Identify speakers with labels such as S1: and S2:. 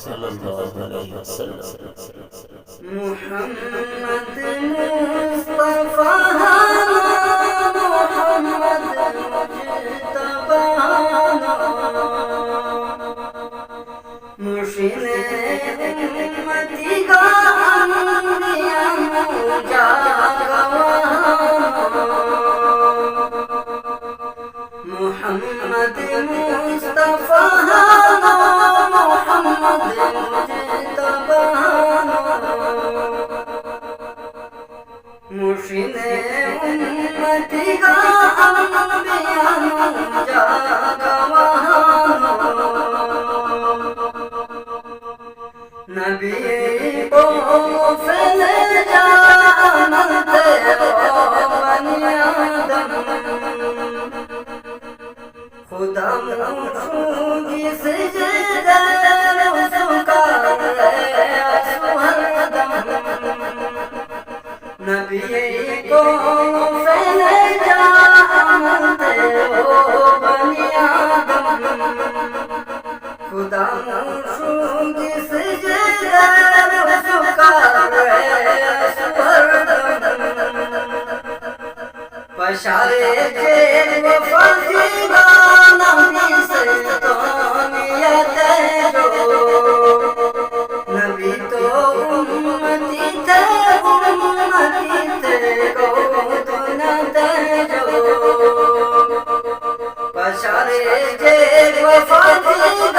S1: सल्लल्लाहु अलैहि वसल्लम।
S2: मुहम्मद मुस्तफा मोहम्मद मुजतबा मुर्शिद उम्मती का अंबिया मुजा मुहम्मद मुस्तफा मोहम्मद मुजतबा मुर्शिद उम्मती का अंबिया मुजा नबी को फैले जानते हो बनी आदम खुदा मौजूदी से उसका हरदम नबी को फैले जानते हो बनी आदम खुदा मौजूदी से पशारे के वफातीगा नबी से तो नियत जो नबी तो उम्मती थे को तो न जो पशारे के वफातीगा